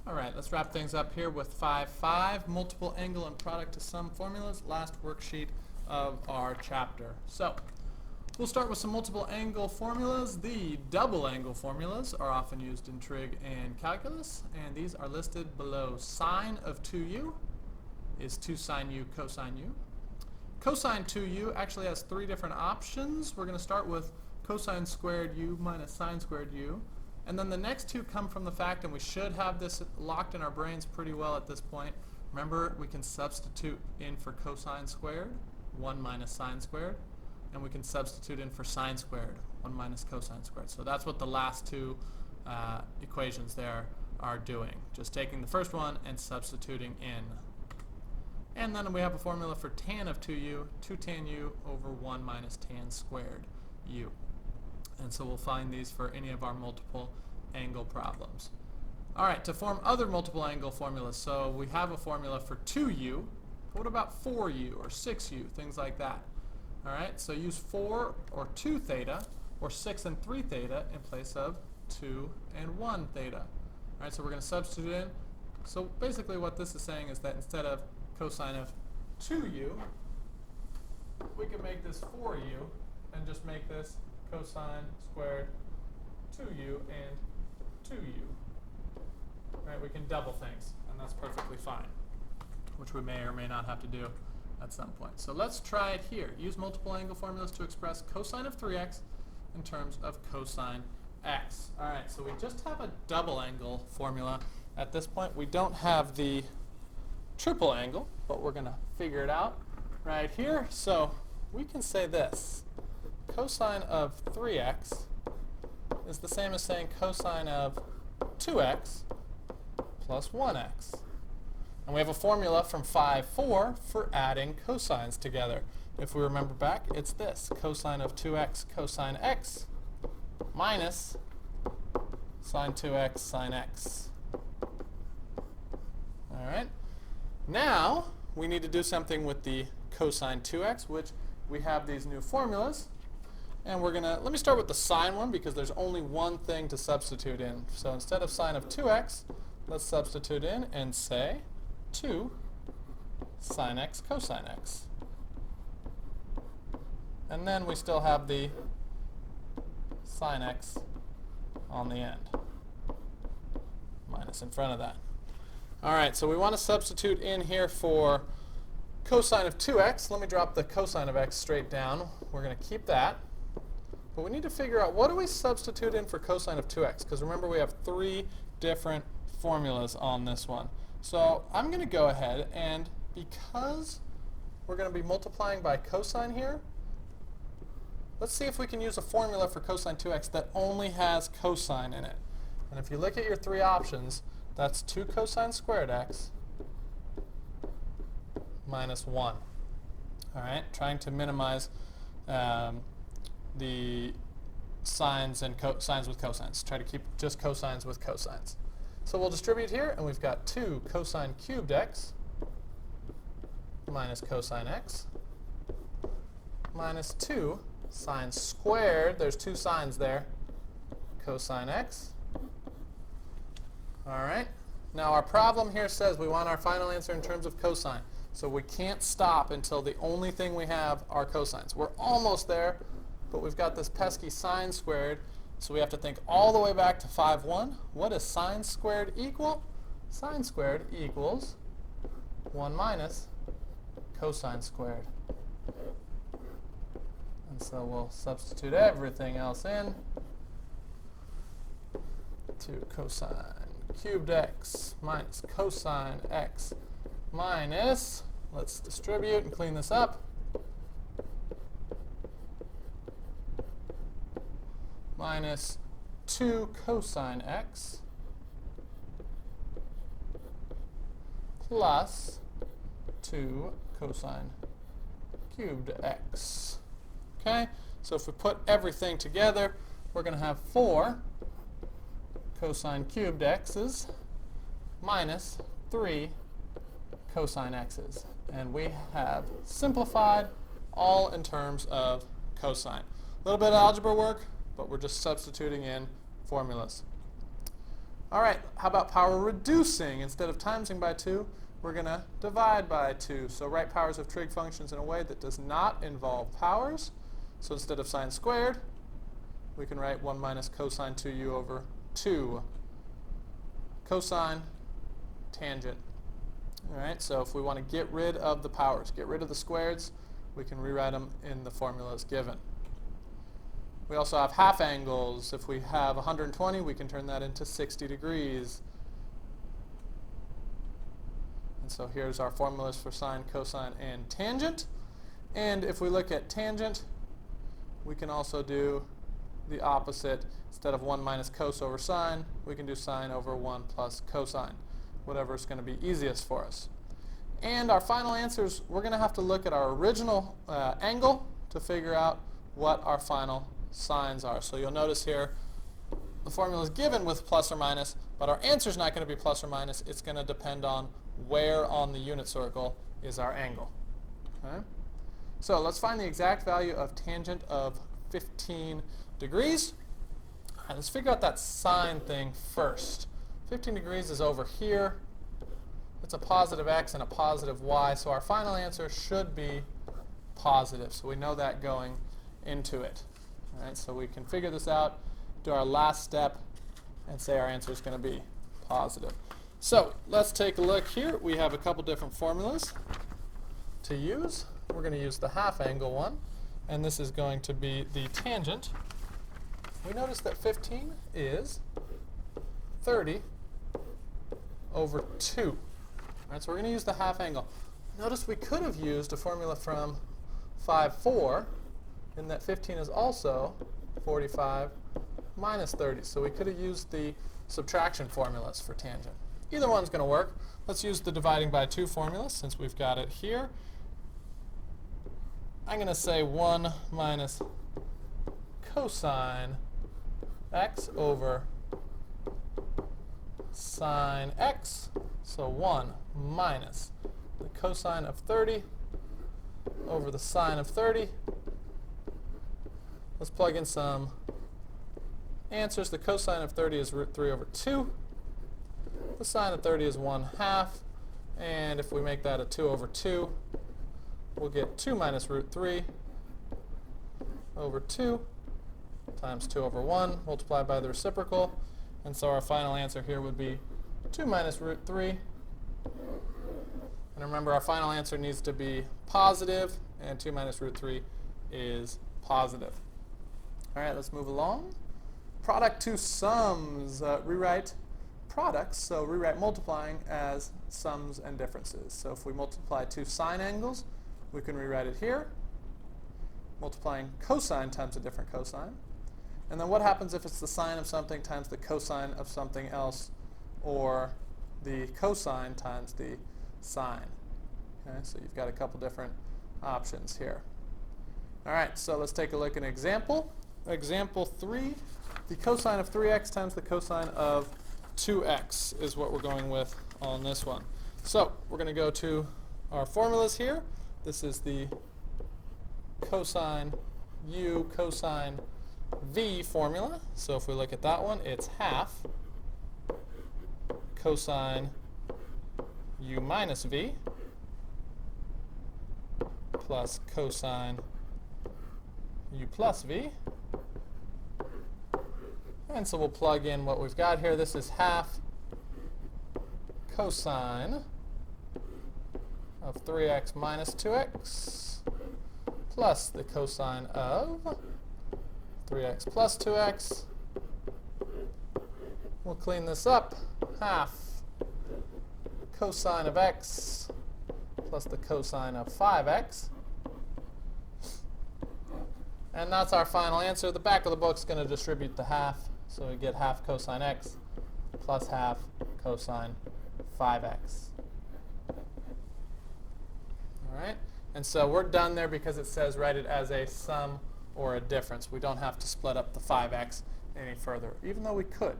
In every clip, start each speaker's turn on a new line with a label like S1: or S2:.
S1: All right, let's wrap things up here with 5.5, multiple angle and product to sum formulas, last worksheet of our chapter. So, we'll start with some multiple angle formulas. The double angle formulas are often used in trig and calculus, and these are listed below. Sine of 2u is 2 sine u cosine u. Cosine 2u actually has 3 different options. We're going to start with cosine squared u minus sine squared u. And then the next two come from the fact, and we should have this locked in our brains pretty well at this point. Remember, we can substitute in for cosine squared, 1 minus sine squared. And we can substitute in for sine squared, 1 minus cosine squared. So that's what the last two equations there are doing. Just taking the first one and substituting in. And then we have a formula for tan of 2u, 2 tan u over 1 minus tan squared u. And so we'll find these for any of our multiple angle problems. All right, to form other multiple angle formulas, so we have a formula for 2u, but what about 4u or 6u, things like that. All right, so use 4 or 2 theta or 6 and 3 theta in place of 2 and 1 theta. All right, so we're going to substitute in. So basically what this is saying is that instead of cosine of 2u, we can make this 4u and just make this cosine squared 2u and 2u. Right, we can double things, and that's perfectly fine, which we may or may not have to do at some point. So let's try it here. Use multiple angle formulas to express cosine of 3x in terms of cosine x. All right, so we just have a double angle formula at this point. We don't have the triple angle, but we're going to figure it out right here. So we can say this. Cosine of 3x is the same as saying cosine of 2x plus 1x. And we have a formula from 5.4 for adding cosines together. If we remember back, it's this. Cosine of 2x cosine x minus sine 2x sine x. All right. Now, we need to do something with the cosine 2x, which we have these new formulas. And we're going to, let me start with the sine one because there's only one thing to substitute in. So instead of sine of 2x, let's substitute in and say 2 sine x cosine x. And then we still have the sine x on the end, minus in front of that. All right, so we want to substitute in here for cosine of 2x. Let me drop the cosine of x straight down. We're going to keep that. But we need to figure out, what do we substitute in for cosine of 2x? Because remember, we have 3 different formulas on this one. So I'm going to go ahead, and because we're going to be multiplying by cosine here, let's see if we can use a formula for cosine 2x that only has cosine in it. And if you look at your 3 options, that's 2 cosine squared x minus 1. All right, trying to minimize the sines and sines with cosines. Try to keep just cosines with cosines. So we'll distribute here, and we've got 2 cosine cubed x minus cosine x minus 2 sine squared, there's 2 sines there, cosine x. All right. Now our problem here says we want our final answer in terms of cosine. So we can't stop until the only thing we have are cosines. We're almost there, but we've got this pesky sine squared, so we have to think all the way back to 5.1. What does sine squared equal? Sine squared equals 1 minus cosine squared. And so we'll substitute everything else in. 2 cosine cubed x minus cosine x minus, let's distribute and clean this up, minus 2 cosine x plus 2 cosine cubed x. Okay, so if we put everything together, we're going to have 4 cosine cubed x's minus 3 cosine x's. And we have simplified all in terms of cosine. A little bit of algebra work, but we're just substituting in formulas. All right, how about power reducing? Instead of timesing by 2, we're going to divide by 2. So write powers of trig functions in a way that does not involve powers. So instead of sine squared, we can write 1 minus cosine 2u over 2. Cosine, tangent. All right, so if we want to get rid of the powers, get rid of the squareds, we can rewrite them in the formulas given. We also have half angles. If we have 120, we can turn that into 60 degrees. And so here's our formulas for sine, cosine, and tangent. And if we look at tangent, we can also do the opposite. Instead of 1 minus cos over sine, we can do sine over 1 plus cosine, whatever is going to be easiest for us. And our final answers, we're going to have to look at our original angle to figure out what our final sines are. So you'll notice here the formula is given with plus or minus, but our answer is not going to be plus or minus. It's going to depend on where on the unit circle is our angle. Okay? So let's find the exact value of tangent of 15 degrees. All right, let's figure out that sine thing first. 15 degrees is over here. It's a positive x and a positive y, so our final answer should be positive. So we know that going into it. All right, so we can figure this out, do our last step, and say our answer is going to be positive. So let's take a look here. We have a couple different formulas to use. We're going to use the half angle one, and this is going to be the tangent. We notice that 15 is 30 over 2. All right, so we're going to use the half angle. Notice we could have used a formula from 5-4, in that 15 is also 45 minus 30. So we could have used the subtraction formulas for tangent. Either one's going to work. Let's use the dividing by 2 formula since we've got it here. I'm going to say 1 minus cosine x over sine x. So 1 minus the cosine of 30 over the sine of 30. Let's plug in some answers. The cosine of 30 is root 3 over 2. The sine of 30 is 1/2. And if we make that a 2 over 2, we'll get 2 minus root 3 over 2 times 2 over 1 multiplied by the reciprocal. And so our final answer here would be 2 minus root 3. And remember, our final answer needs to be positive, and 2 minus root 3 is positive. All right, let's move along. Product to sums. Rewrite products, so rewrite multiplying as sums and differences. So if we multiply 2 sine angles, we can rewrite it here, multiplying cosine times a different cosine. And then what happens if it's the sine of something times the cosine of something else, or the cosine times the sine? Okay, so you've got a couple different options here. All right, so let's take a look at an example. Example 3, the cosine of 3x times the cosine of 2x is what we're going with on this one. So we're going to go to our formulas here. This is the cosine u cosine v formula. So if we look at that one, it's half cosine u minus v plus cosine u plus v. And so we'll plug in what we've got here. This is half cosine of 3x minus 2x plus the cosine of 3x plus 2x. We'll clean this up. Half cosine of x plus the cosine of 5x. And that's our final answer. The back of the book is going to distribute the half. So we get half cosine x plus half cosine 5x. All right? And so we're done there because it says write it as a sum or a difference. We don't have to split up the 5x any further, even though we could.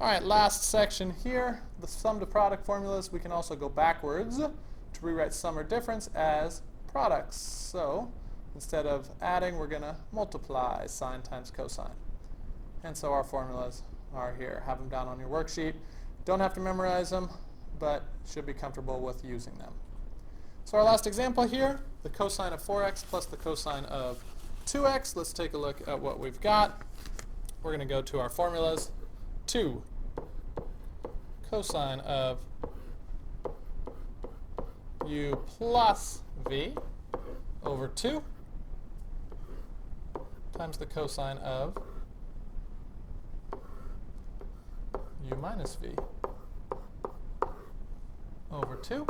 S1: All right, last section here, the sum to product formulas. We can also go backwards to rewrite sum or difference as products. So instead of adding, we're going to multiply sine times cosine. And so our formulas are here. Have them down on your worksheet. Don't have to memorize them, but should be comfortable with using them. So our last example here, the cosine of 4x plus the cosine of 2x. Let's take a look at what we've got. We're going to go to our formulas. 2 cosine of u plus v over 2 times the cosine of u minus v over 2.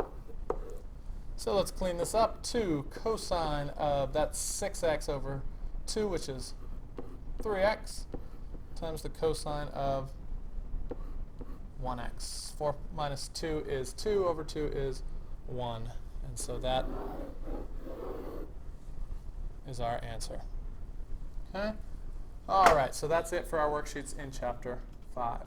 S1: So let's clean this up. 2 cosine of, that's 6x over 2, which is 3x, times the cosine of 1x. 4 minus 2 is 2, over 2 is 1. And so that is our answer. Okay? All right, so that's it for our worksheets in Chapter 5.